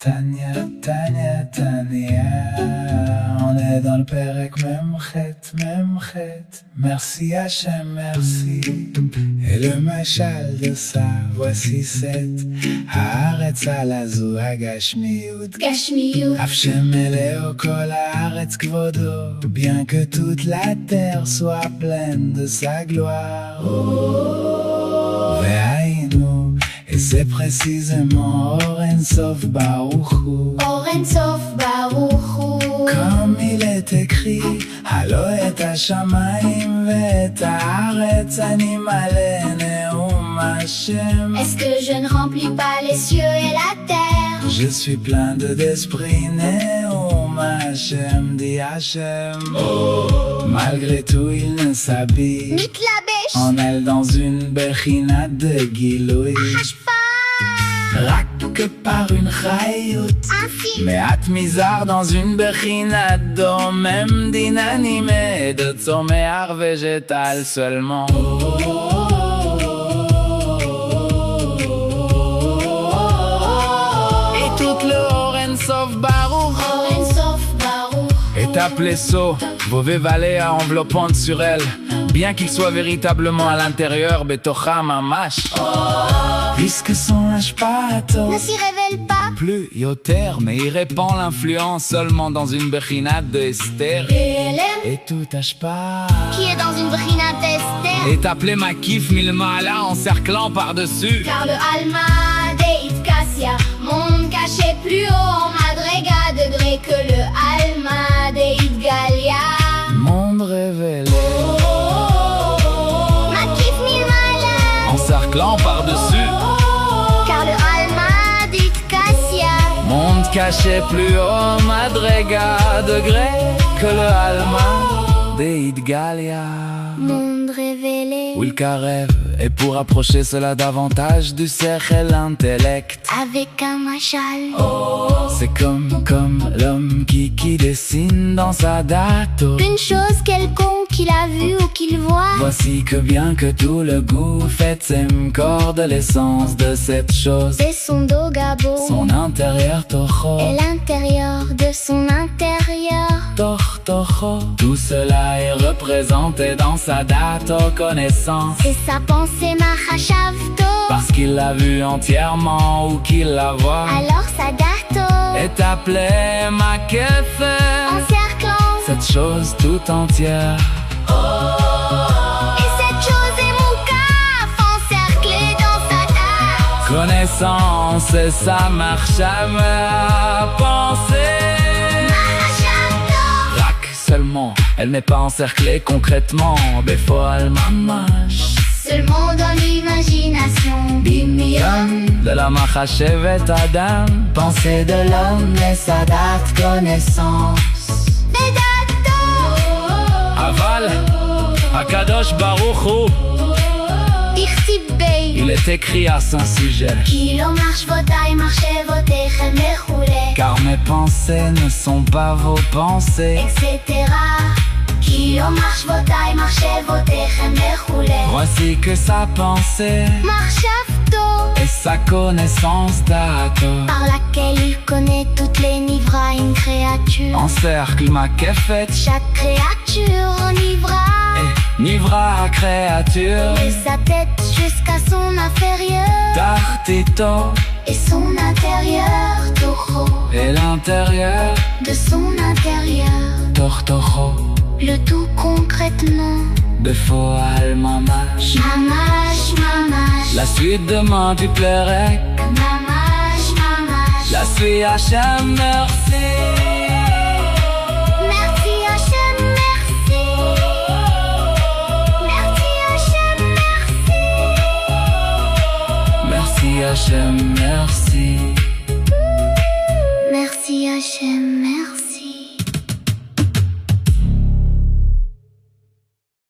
Tania, Tania, Tania, on est dans le Perek Memchet, Memchet. Merci Hachem, merci. Et le machal de ça, voici cette Haaretz alazu hagashmiyut, Gashmiyut. Hashem eleo kol haaretz kvodo, bien que toute la terre soit pleine de sa gloire. Ve'ainu, et c'est précisément Oren Sof Baruch Hu. Oren Sof Baruch Hu. Comme il est écrit, Halo et Hashamayim ve'et haaretz ani maleh ne'um Hashem. Est-ce que je ne remplis pas les cieux et la terre? Je suis plein d'esprit ne'um Hashem, dit Hashem. Malgré tout, il ne s'habille Mitlabesh. en elle dans une bechina de Giloui. Rak que par une chayut, Infime. מעט מזער dans une bechina דומם דין animé de צומח végétal seulement. Et tout le Oren Sof Baruch Oren Sof Baruch est appelé Sceau, Vové Vallée enveloppante sur elle, bien qu'il soit véritablement à l'intérieur, Betocha Mamash. Puisque son Ashpato ne s'y révèle pas. plus Yoter, mais il répand l'influence seulement dans une bechinat de Esther. Elem, Et tout Ashpa qui est dans une brina d'Esther. est appelé Makif Milmala, encerclant par-dessus. Car le Alma Deit Kassia, monde caché plus haut en Madrega degré que le Alma Deit Galia. Monde révélé, Makif Milmala. encerclant par-dessus. Car le Alma Deit Kassia, Monde caché plus haut, Madrega, degré que le Alma Deit Galia. monde révélé. Will Karev, et pour approcher cela davantage du Sechel l'intellect. Avec un machal. C'est comme l'homme qui dessine dans sa dato. Une chose quelconque qu'il a vue ou qu'il voit. Voici que bien que tout le goût fait corps de l'essence de cette chose, C'est son dos gabo. son intérieur tocho, Et l'intérieur de son intérieur. tocho. Tout cela est représenté dans sa dato connaissance, C'est sa pensée Mahashavto. parce qu'il l'a vu entièrement ou qu'il la voit. Alors sa dato. Est appelée ma Encerclant. cette chose tout entière. Et cette chose est Moukaf encerclée dans sa date. Connaissance et ça marche à ma pensée. Mahashavto. Rak seulement, elle n'est pas encerclée concrètement. Befol mamash. Seulement dans l'imagination. Bimion. De la machashevet Adam, pensée de l'homme et sa date connaissance. Bedato. Aval, Akadosh Baruch Hu, Ichtibei. il est écrit à son sujet. Kilo marche votai, marchez votechem lechoulé. Car mes pensées ne sont pas vos pensées. Etc. Kilo marche votai, marchez votechem lechoulé. Voici que sa pensée Marchavto. et sa connaissance dato Par laquelle il connaît toutes les nivraim créatures. encercle ma kefet Chaque créature enivra. et nivra créature. Et sa tête jusqu'à son inférieur. Tartito Et son intérieur. Toho. et l'intérieur De son intérieur. tortocho. Le tout concrètement. Befoal mamash. Mamash, mamash. La suite demain tu plairais. Mamash, mamash. La suite Hachem merci. Merci Hachem, merci. Merci Hachem, merci. Merci Hachem merci. Merci Hachem, merci.